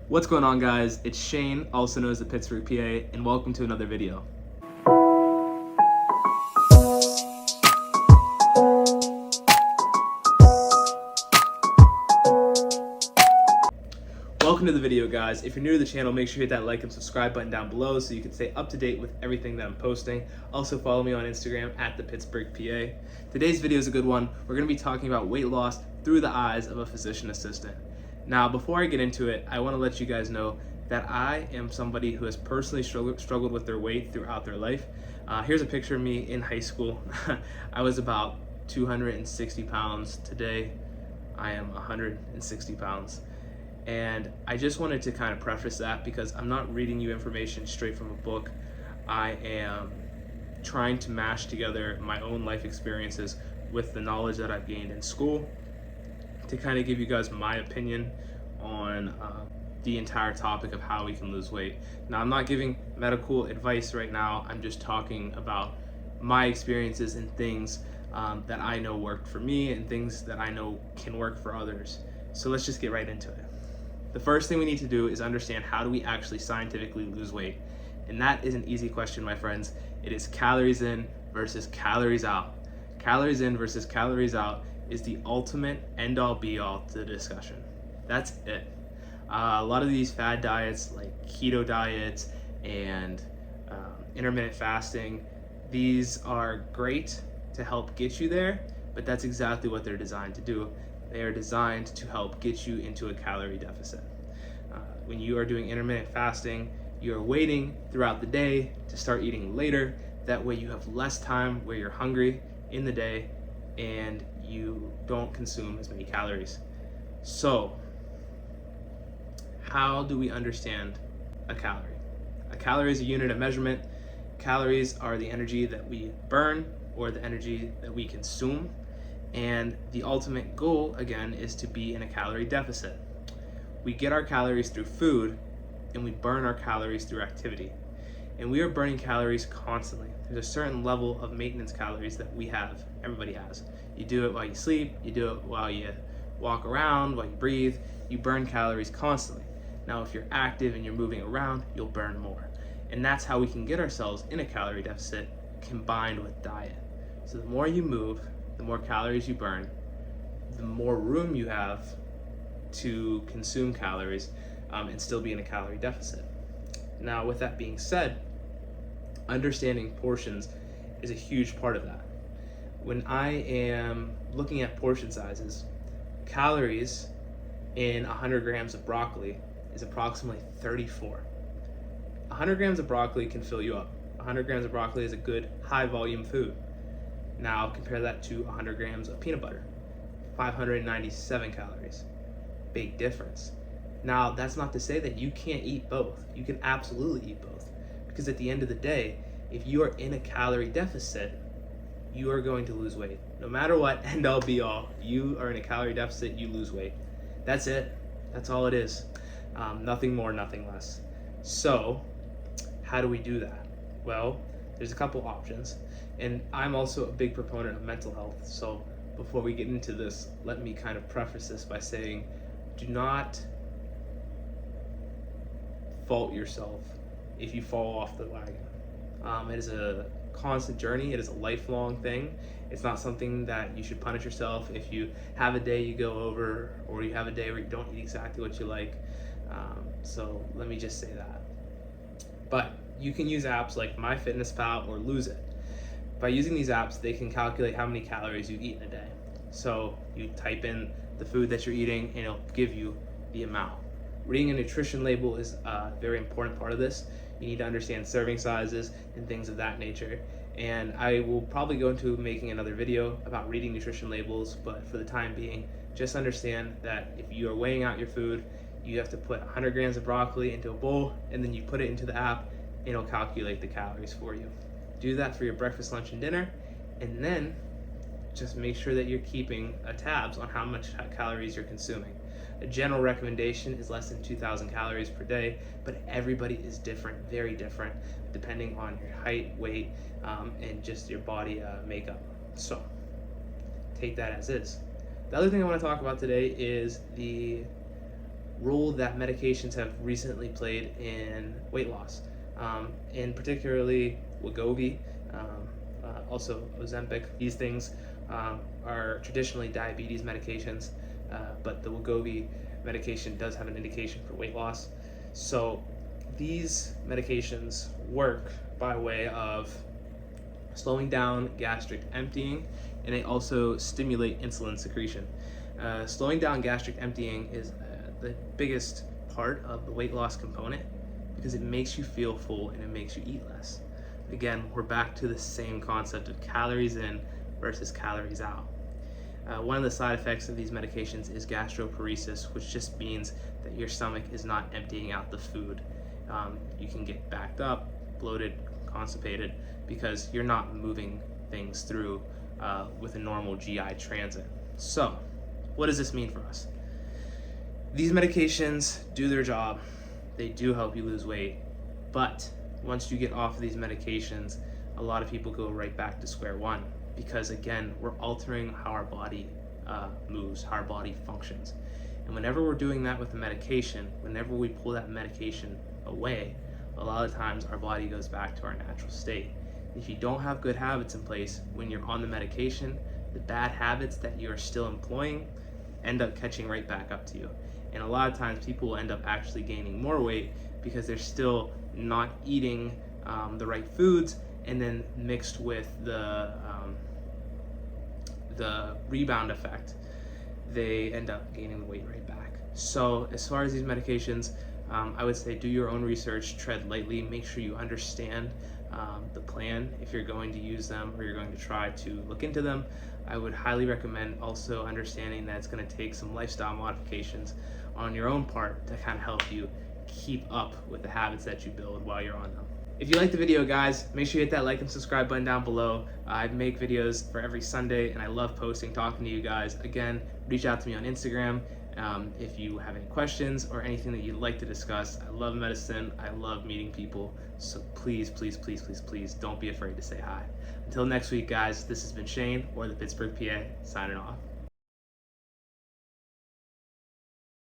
What's going on, guys? It's Shane, also known as the Pittsburgh PA, and welcome to another video. Welcome to the video, guys. If you're new to the channel, make sure you hit that like and subscribe button down below so you can stay up to date with everything that I'm posting. Also follow me on Instagram at the Pittsburgh PA. Today's video is a good one. We're going to be talking about weight loss through the eyes of a physician assistant. Now, before I get into it, I want to let you guys know that I am somebody who has personally struggled with their weight throughout their life. Here's a picture of me in high school. I was about 260 pounds. Today, I am 160 pounds. And I just wanted to kind of preface that because I'm not reading you information straight from a book. I am trying to mash together my own life experiences with the knowledge that I've gained in school to kind of give you guys my opinion on the entire topic of how we can lose weight. Now, I'm not giving medical advice right now. I'm just talking about my experiences and things that I know worked for me and things that I know can work for others. So let's just get right into it. The first thing we need to do is understand, how do we actually scientifically lose weight? And that is an easy question, my friends. It is calories in versus calories out. Calories in versus calories out is the ultimate end-all be-all to the discussion. That's it. A lot of these fad diets like keto diets and intermittent fasting, these are great to help get you there, but that's exactly what they're designed to do. They are designed to help get you into a calorie deficit. When you are doing intermittent fasting, you're waiting throughout the day to start eating later. That way you have less time where you're hungry in the day and you don't consume as many calories. So, how do we understand a calorie? A calorie is a unit of measurement. Calories are the energy that we burn or the energy that we consume. And the ultimate goal, again, is to be in a calorie deficit. We get our calories through food and we burn our calories through activity. And we are burning calories constantly. There's a certain level of maintenance calories that we have, everybody has. You do it while you sleep, you do it while you walk around, while you breathe, you burn calories constantly. Now, if you're active and you're moving around, you'll burn more. And that's how we can get ourselves in a calorie deficit combined with diet. So the more you move, the more calories you burn, the more room you have to consume calories and still be in a calorie deficit. Now, with that being said, understanding portions is a huge part of that. When I am looking at portion sizes, calories in 100 grams of broccoli is approximately 34. 100 grams of broccoli can fill you up. 100 grams of broccoli is a good high volume food. Now compare that to 100 grams of peanut butter, 597 calories. Big difference. Now, that's not to say that you can't eat both. You can absolutely eat both. Because at the end of the day, if you are in a calorie deficit, you are going to lose weight. No matter what, end all be all, you are in a calorie deficit, you lose weight. That's it. That's all it is. Nothing more, nothing less. So, how do we do that? Well, there's a couple options. And I'm also a big proponent of mental health. So before we get into this, let me kind of preface this by saying, do not fault yourself if you fall off the wagon. It is a constant journey. It is a lifelong thing. It's not something that you should punish yourself if you have a day you go over or you have a day where you don't eat exactly what you like. So let me just say that. But you can use apps like MyFitnessPal or Lose It. By using these apps, they can calculate how many calories you eat in a day. So you type in the food that you're eating and it'll give you the amount. Reading a nutrition label is a very important part of this. You need to understand serving sizes and things of that nature. And I will probably go into making another video about reading nutrition labels, but for the time being, just understand that if you are weighing out your food, you have to put 100 grams of broccoli into a bowl and then you put it into the app and it'll calculate the calories for you. Do that for your breakfast, lunch, and dinner, and then just make sure that you're keeping tabs on how much calories you're consuming. A general recommendation is less than 2,000 calories per day, but everybody is different, very different, depending on your height, weight, and just your body makeup. So take that as is. The other thing I want to talk about today is the role that medications have recently played in weight loss, in particularly Wegovy, also Ozempic. These things are traditionally diabetes medications, but the Wegovy medication does have an indication for weight loss. So these medications work by way of slowing down gastric emptying, and they also stimulate insulin secretion. Slowing down gastric emptying is the biggest part of the weight loss component because it makes you feel full and it makes you eat less. Again, we're back to the same concept of calories in versus calories out. One of the side effects of these medications is gastroparesis, which just means that your stomach is not emptying out the food. You can get backed up, bloated, constipated, because you're not moving things through with a normal GI transit. So, what does this mean for us? These medications do their job. They do help you lose weight, but once you get off of these medications, a lot of people go right back to square one because, again, we're altering how our body moves, how our body functions. And whenever we're doing that with the medication, whenever we pull that medication away, a lot of times our body goes back to our natural state. If you don't have good habits in place when you're on the medication, the bad habits that you're still employing end up catching right back up to you. And a lot of times people will end up actually gaining more weight because they're still not eating the right foods, and then mixed with the rebound effect, they end up gaining the weight right back. So as far as these medications, I would say do your own research, tread lightly, make sure you understand the plan if you're going to use them or you're going to try to look into them. I would highly recommend also understanding that it's going to take some lifestyle modifications on your own part to kind of help you keep up with the habits that you build while you're on them. If you like the video, guys, make sure you hit that like and subscribe button down below. I make videos for every Sunday and I love posting, talking to you guys. Again, reach out to me on Instagram if you have any questions or anything that you'd like to discuss. I love medicine. I love meeting people. So please, please, please, please, please don't be afraid to say hi. Until next week, guys, this has been Shane, or the Pittsburgh PA, signing off.